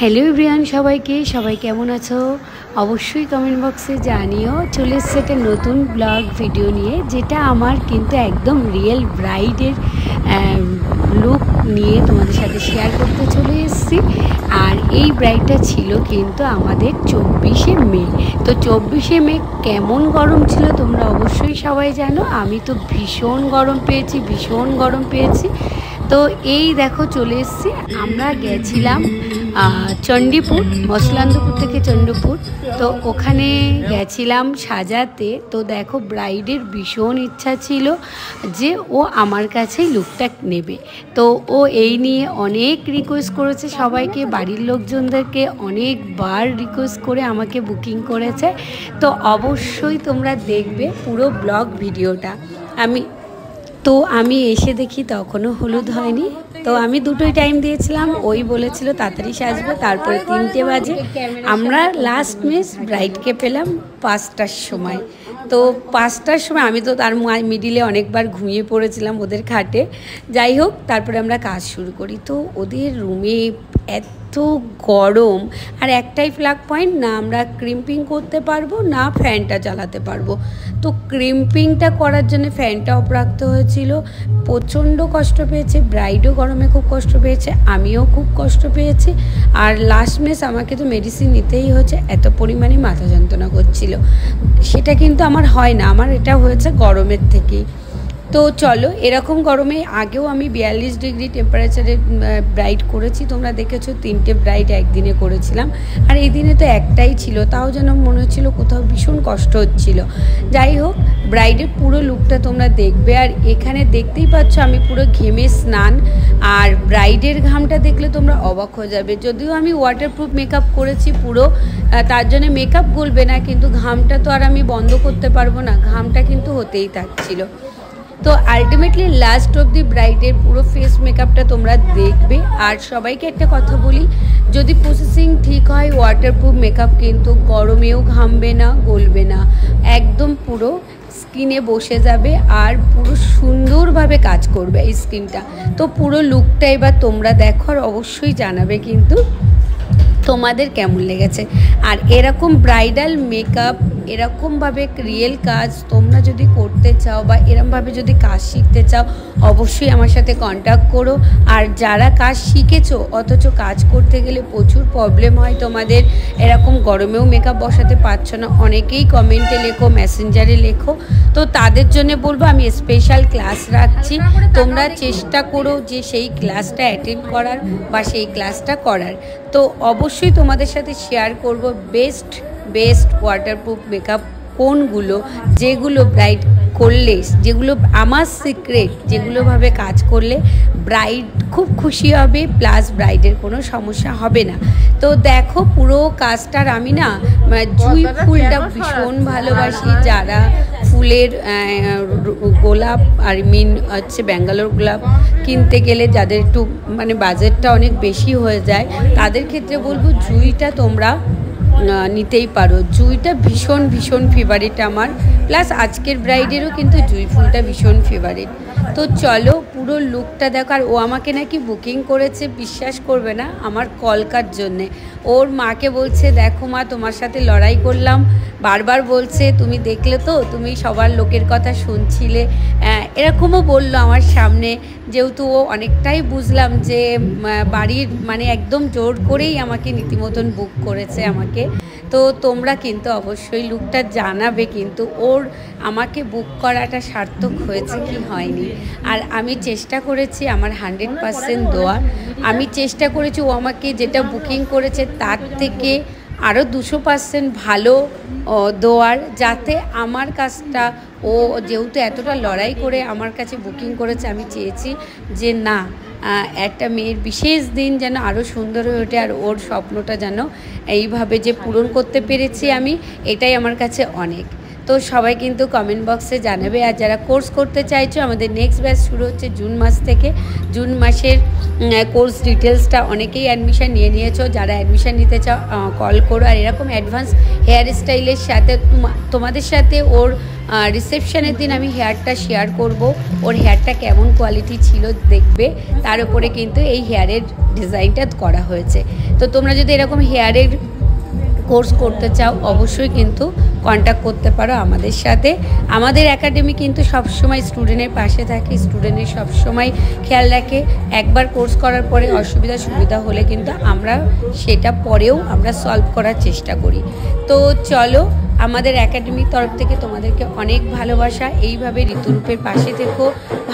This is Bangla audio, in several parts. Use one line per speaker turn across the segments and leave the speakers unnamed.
হ্যালো এভরিওয়ান, সবাই কেমন আছো? অবশ্যই কমেন্ট বক্সে জানিও। চলে এসেছে একটা নতুন ব্লগ ভিডিও নিয়ে, যেটা আমার কিন্তু একদম রিয়েল ব্রাইডের লুক নিয়ে তোমাদের সাথে শেয়ার করতে চলে এসেছি। আর এই ব্রাইডটা ছিল কিন্তু আমাদের 24শে মে। তো 24শে মে কেমন গরম ছিল তোমরা অবশ্যই সবাই জানো। আমি তো ভীষণ গরম পেয়েছি। তো এই দেখো চলে এসেছি। আমরা গেছিলাম চণ্ডীপুর, মসলান্দপুর থেকে চণ্ডীপুর। তো ওখানে গেছিলাম সাজাতে। তো দেখো ব্রাইডের ভীষণ ইচ্ছা ছিল যে ও আমার কাছেই লুকটা নেবে। তো ও এই নিয়ে অনেক রিকোয়েস্ট করেছে সবাইকে, বাড়ির লোকজনদেরকে অনেকবার রিকোয়েস্ট করে আমাকে বুকিং করেছে। তো অবশ্যই তোমরা দেখবে পুরো ব্লগ ভিডিওটা। আমি এসে দেখি তখনও হলুদ হয়নি। তো আমি দুটোই টাইম দিয়েছিলাম, ওই বলেছিল তাড়াতাড়ি সাজবে। তারপরে 3টে বাজে আমরা লাস্ট মিস ব্রাইডকে পেলাম 5টার সময়। তো 5টার সময় আমি তো তার মিডিলে অনেকবার ঘুমিয়ে পড়েছিলাম ওদের খাটে। যাই হোক, তারপরে আমরা কাজ শুরু করি। তো ওদের রুমে এত গরম, আর একটাই ফ্ল্যাগ পয়েন্ট, না আমরা ক্রিম্পিং করতে পারবো না ফ্যানটা চালাতে পারবো। তো ক্রিম্পিংটা করার জন্য ফ্যানটা অফ রাখতে হয়েছিল। প্রচণ্ড কষ্ট পেয়েছে ব্রাইডও, গরমে খুব কষ্ট পেয়েছে, আমিও খুব কষ্ট পেয়েছি। আর লাস্ট মেস আমাকে তো মেডিসিন নিতেই হয়েছে, এত পরিমাণে মাথা যন্ত্রণা করছিল। সেটা কিন্তু আমার হয় না, আমার এটা হয়েছে গরমের থেকেই। তো চলো, এরকম গরমে আগেও আমি 42 ডিগ্রি টেম্পারেচারে ব্রাইড করেছি, তোমরা দেখেছো। 3টে ব্রাইড একদিনে করেছিলাম, আর এই দিনে তো একটাই ছিল, তাও যেন মনে হচ্ছিলো কোথাও ভীষণ কষ্ট হচ্ছিল। যাই হোক, ব্রাইডের পুরো লুকটা তোমরা দেখবে। আর এখানে দেখতেই পাচ্ছ আমি পুরো ঘেমে স্নান, আর ব্রাইডের ঘামটা দেখলে তোমরা অবাক হয়ে যাবে। যদিও আমি ওয়াটারপ্রুফ মেকআপ করেছি পুরো, তার জন্য মেকআপ গলবে না, কিন্তু ঘামটা তো আর আমি বন্ধ করতে পারবো না, ঘামটা কিন্তু হতেই থাকছিল। তো আলটিমেটলি লাস্ট অব দি ব্রাইডের পুরো ফেস মেকআপটা তোমরা দেখবে। আর সবাইকে একটা কথা বলি, যদি প্রসেসিং ঠিক হয়, ওয়াটারপ্রুফ মেকআপ কিন্তু গরমেও ঘামবে না, গলবে না, একদম পুরো স্কিনে বসে যাবে আর পুরো সুন্দরভাবে কাজ করবে এই স্কিনটা। তো পুরো লুকটা এবার তোমরা দেখো, আর অবশ্যই জানাবে কিন্তু তোমাদের কেমন লেগেছে। আর এরকম ব্রাইডাল মেকআপ, এরকমভাবে রিয়েল কাজ তোমরা যদি করতে চাও বা এরকমভাবে যদি কাজ শিখতে চাও, অবশ্যই আমার সাথে কন্ট্যাক্ট করো। আর যারা কাজ শিখেছো অথচ কাজ করতে গেলে প্রচুর প্রবলেম হয় তোমাদের, এরকম গরমেও মেকআপ বসাতে পারছো না, অনেকেই কমেন্টে লেখো, মেসেঞ্জারে লেখো। তো তাদের জন্য বলবো আমি স্পেশাল ক্লাস রাখছি, তোমরা চেষ্টা করো যে সেই ক্লাসটা অ্যাটেন্ড করার বা সেই ক্লাসটা করার। তো অবশ্যই তোমাদের সাথে শেয়ার করব বেস্ট ওয়াটারপ্রুফ মেকআপ কোনগুলো, যেগুলো ব্রাইড করলে, যেগুলো আমার সিক্রেট, যেগুলোভাবে কাজ করলে ব্রাইড খুব খুশি হবে, প্লাস ব্রাইডের কোনো সমস্যা হবে না। তো দেখো পুরো কাজটার আমি না জুঁই ফুলটা ভীষণ ভালোবাসি। যারা ফুলের গোলাপ আর হচ্ছে ব্যাঙ্গালোর গোলাপ কিনতে গেলে যাদের একটু বাজেটটা অনেক বেশি হয়ে যায়, তাদের ক্ষেত্রে বলবো জুঁইটা তোমরা নিতেই পারো। জুঁইটা ভীষণ ফেভারিট আমার, প্লাস আজকের ব্রাইডেরও কিন্তু জুঁই ফুলটা ভীষণ ফেভারিট। তো চলো পুরো লুকটা দেখো। আর ও আমাকে নাকি বুকিং করেছে, বিশ্বাস করবে না, আমার কলকার জন্যে। ওর মাকে বলছে, দেখো মা, তোমার সাথে লড়াই করলাম, বারবার বলছে তুমি দেখলে তো, তুমি সবার লোকের কথা শুনছিলে, এরকমও বললো আমার সামনে। যেহেতু ও অনেকটাই বুঝলাম যে বাড়ির একদম জোর করেই আমাকে নীতিমতন বুক করেছে আমাকে। তো তোমরা কিন্তু অবশ্যই লুকটা জানাবে কিন্তু ওর আমাকে বুক করাটা সার্থক হয়েছে কি হয়নি। আর আমি চেষ্টা করেছি আমার 100% দেওয়ার। আমি চেষ্টা করেছি ও আমাকে যেটা বুকিং করেছে তার থেকে আরও 200% ভালো দেওয়ার, যাতে আমার কাজটা, ও যেহেতু এতটা লড়াই করে আমার কাছে বুকিং করেছে, আমি চেয়েছি যে না, একটা মেয়ের বিশেষ দিন যেন আরও সুন্দর হয়ে ওঠে, আর ওর স্বপ্নটা যেন এইভাবে যে পূরণ করতে পেরেছি আমি, এটাই আমার কাছে অনেক। তো সবাই কিন্তু কমেন্ট বক্সে জানাবে। আর যারা কোর্স করতে চাইছো, আমাদের নেক্সট ব্যাচ শুরু হচ্ছে জুন মাস থেকে। জুন মাসের কোর্স ডিটেলসটা অনেকেই অ্যাডমিশান নিয়ে নিয়েছো। যারা অ্যাডমিশান নিতে চাও কল করো। আর এরকম অ্যাডভান্স হেয়ার স্টাইলের সাথে তোমাদের সাথে ওর রিসেপশনের দিন আমি হেয়ারটা শেয়ার করব। ওর হেয়ারটা কেমন কোয়ালিটি ছিল দেখবে, তার উপরে কিন্তু এই হেয়ারের ডিজাইনটা করা হয়েছে। তো তোমরা যদি এরকম হেয়ারের কোর্স করতে চাও অবশ্যই কিন্তু কন্ট্যাক্ট করতে পারো আমাদের সাথে। আমাদের একাডেমি কিন্তু সবসময় স্টুডেন্টের পাশে থাকে, স্টুডেন্টের সবসময় খেয়াল রাখে। একবার কোর্স করার পরে সুবিধা হলে কিন্তু আমরা সেটা পরেও আমরা সলভ করার চেষ্টা করি। তো চলো, আমাদের একাডেমির তরফ থেকে তোমাদেরকে অনেক ভালোবাসা। এইভাবে ঋতুরূপের পাশে থেকো,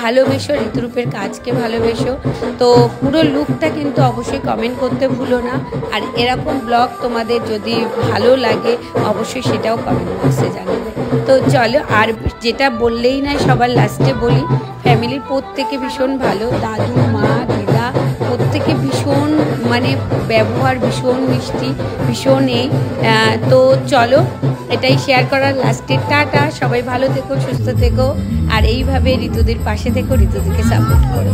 ভালোবেসো, ঋতুরূপের কাজকে ভালোবেসো। তো পুরো লুকটা কিন্তু অবশ্যই কমেন্ট করতে ভুলো না। আর এরকম ব্লগ তোমাদের যদি ভালো লাগে অবশ্যই সেটাও কমেন্ট বক্সে জানাবে। তো চলো, আর যেটা বললেই না সবার লাস্টে বলি, ফ্যামিলির প্রত্যেকে ভীষণ ভালো, দাদু মা দিদা প্রত্যেকে ভীষণ মানে ব্যবহার ভীষণ মিষ্টি, ভীষণ তো চলো, এটাই শেয়ার করার লাস্টে। টাটা, সবাই ভালো থেকো, সুস্থ থেকো, আর এইভাবে ঋতুদের পাশে থেকো, ঋতুদেরকে সাপোর্ট করো।